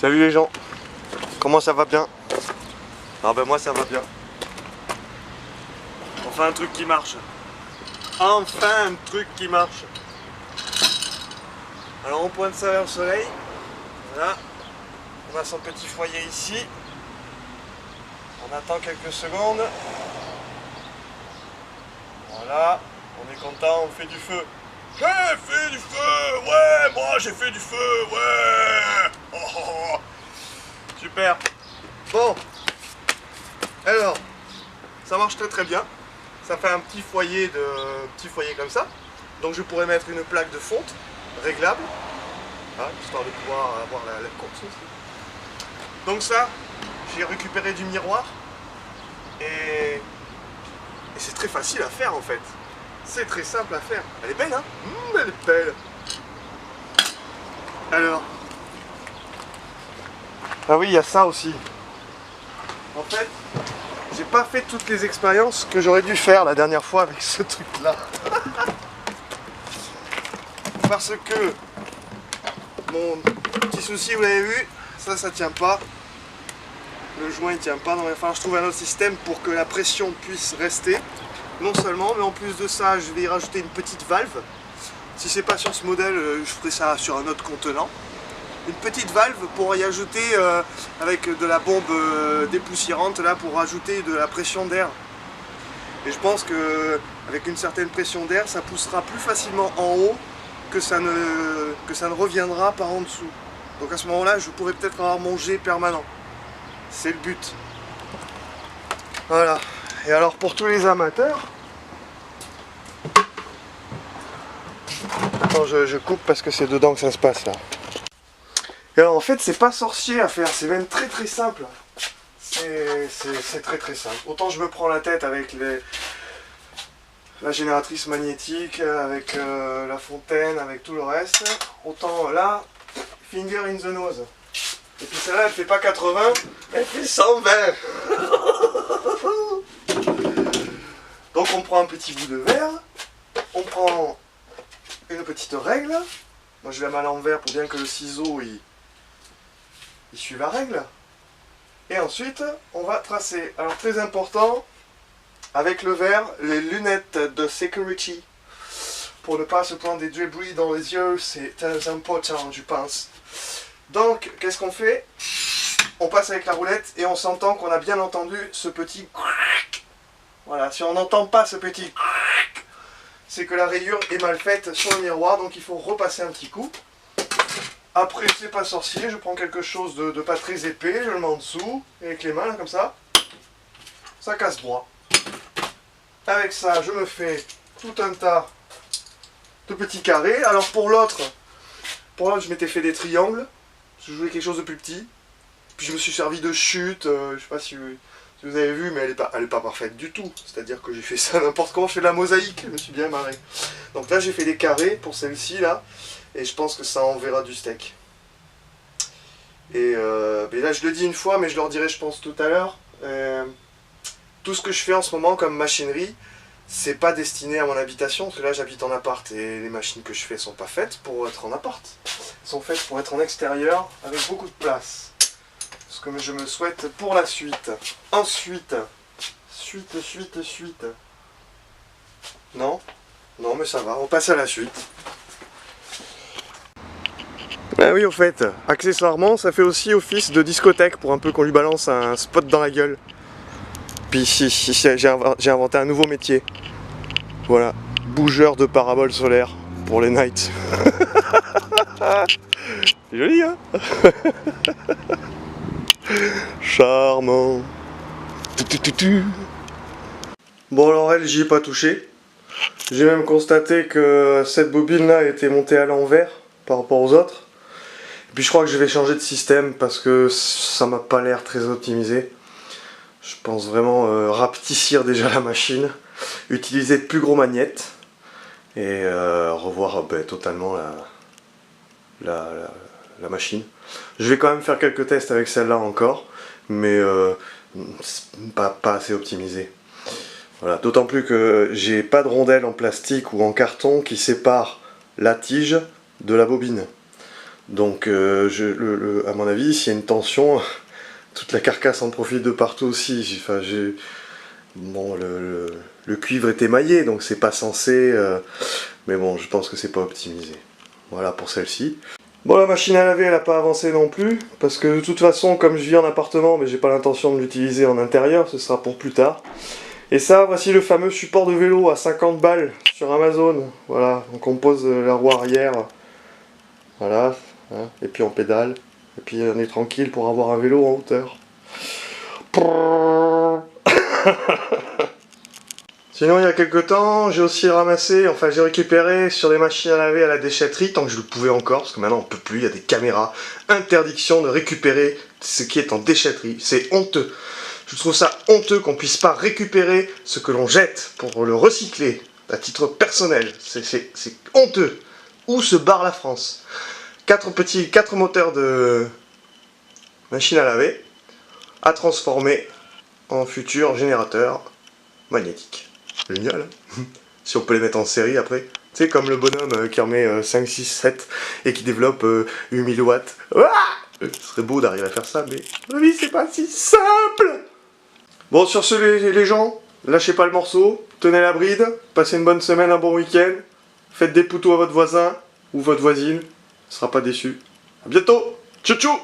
Salut les gens, comment ça va bien? Ah ben moi ça va bien. Enfin un truc qui marche. Enfin un truc qui marche. Alors on pointe ça vers le soleil. Voilà. On a son petit foyer ici. On attend quelques secondes. Voilà. On est content, on fait du feu. J'ai fait du feu, ouais, moi j'ai fait du feu, ouais. Oh, oh, oh. Super. Bon, alors, ça marche très très bien. Ça fait un petit foyer comme ça. Donc je pourrais mettre une plaque de fonte réglable, hein, histoire de pouvoir avoir la course aussi. Donc ça, j'ai récupéré du miroir et c'est très facile à faire en fait. C'est très simple à faire. Elle est belle, hein? Elle est belle. Alors. Ah oui, il y a ça aussi. En fait, j'ai pas fait toutes les expériences que j'aurais dû faire la dernière fois avec ce truc-là. Parce que mon petit souci, vous l'avez vu, ça tient pas. Le joint il tient pas, donc il va falloir que je trouve un autre système pour que la pression puisse rester. Non seulement, mais en plus de ça, je vais y rajouter une petite valve. Si c'est pas sur ce modèle, je ferai ça sur un autre contenant. Une petite valve pour y ajouter, avec de la bombe dépoussiérante, là, pour rajouter de la pression d'air. Et je pense que avec une certaine pression d'air, ça poussera plus facilement en haut que ça ne reviendra par en dessous. Donc à ce moment-là, je pourrais peut-être avoir mon jet permanent. C'est le but. Voilà. Et alors pour tous les amateurs, attends, je coupe parce que c'est dedans que ça se passe là. Et alors en fait c'est pas sorcier à faire, c'est même très très simple. C'est très très simple. Autant je me prends la tête avec la génératrice magnétique, avec la fontaine, avec tout le reste, autant là, finger in the nose. Et puis celle-là elle fait pas 80, elle fait 120. Donc on prend un petit bout de verre, on prend une petite règle, moi je la mets à l'envers pour bien que le ciseau il suive la règle, et ensuite on va tracer. Alors très important, avec le verre, les lunettes de security, pour ne pas se prendre des débris dans les yeux, c'est très important je pense. Donc qu'est-ce qu'on fait? On passe avec la roulette et on s'entend qu'on a bien entendu ce petit. Voilà, si on n'entend pas ce petit, c'est que la rayure est mal faite sur le miroir, donc il faut repasser un petit coup. Après, c'est pas sorcier, je prends quelque chose de pas très épais, je le mets en dessous, et avec les mains, là, comme ça casse droit. Avec ça, je me fais tout un tas de petits carrés. Alors pour l'autre, je m'étais fait des triangles, je voulais quelque chose de plus petit. Puis je me suis servi de chute, je sais pas si vous avez vu, mais elle est pas parfaite du tout. C'est-à-dire que j'ai fait ça n'importe comment, je fais de la mosaïque, je me suis bien marré. Donc là j'ai fait des carrés pour celle-ci là, et je pense que ça enverra du steak. Et mais là je le dis une fois, mais je le redirai je pense tout à l'heure. Tout ce que je fais en ce moment comme machinerie, c'est pas destiné à mon habitation, parce que là j'habite en appart et les machines que je fais sont pas faites pour être en appart. Elles sont faites pour être en extérieur avec beaucoup de place. Ce que je me souhaite pour la suite. Ensuite, suite. Non, mais ça va, on passe à la suite. Ah oui, au fait, accessoirement, ça fait aussi office de discothèque pour un peu qu'on lui balance un spot dans la gueule. Puis ici, j'ai inventé un nouveau métier. Voilà, bougeur de paraboles solaires pour les nights. C'est joli, hein? Charmant. Bon alors elle, j'y ai pas touché. J'ai même constaté que cette bobine là était montée à l'envers par rapport aux autres. Et puis je crois que je vais changer de système parce que ça m'a pas l'air très optimisé. Je pense vraiment rapetissir déjà la machine, utiliser de plus gros magnettes et revoir totalement la machine. Je vais quand même faire quelques tests avec celle-là encore, mais pas assez optimisé. Voilà. D'autant plus que j'ai pas de rondelle en plastique ou en carton qui sépare la tige de la bobine. Donc à mon avis, s'il y a une tension, toute la carcasse en profite de partout aussi. Enfin, bon, le cuivre est émaillé, donc c'est pas censé... mais bon, je pense que c'est pas optimisé. Voilà pour celle-ci. Bon, la machine à laver, elle n'a pas avancé non plus, parce que de toute façon, comme je vis en appartement, mais j'ai pas l'intention de l'utiliser en intérieur, ce sera pour plus tard. Et ça, voici le fameux support de vélo à 50 balles sur Amazon. Voilà, on compose la roue arrière. Voilà, hein, et puis on pédale. Et puis on est tranquille pour avoir un vélo en hauteur. Sinon, il y a quelques temps, j'ai aussi ramassé, enfin j'ai récupéré sur des machines à laver à la déchetterie, tant que je le pouvais encore, parce que maintenant on peut plus, il y a des caméras. Interdiction de récupérer ce qui est en déchetterie. C'est honteux. Je trouve ça honteux qu'on puisse pas récupérer ce que l'on jette pour le recycler, à titre personnel. C'est honteux. Où se barre la France? 4 moteurs de machine à laver à transformer en futur générateur magnétique. Génial. Si on peut les mettre en série après. Tu sais, comme le bonhomme qui en met 5, 6, 7 et qui développe 8000 watts. Ah, ce serait beau d'arriver à faire ça, mais la vie c'est pas si simple. Bon, sur ce les gens, lâchez pas le morceau, tenez la bride, passez une bonne semaine, un bon week-end, faites des poutous à votre voisin ou votre voisine, ne sera pas déçu. A bientôt. Tchou tchou.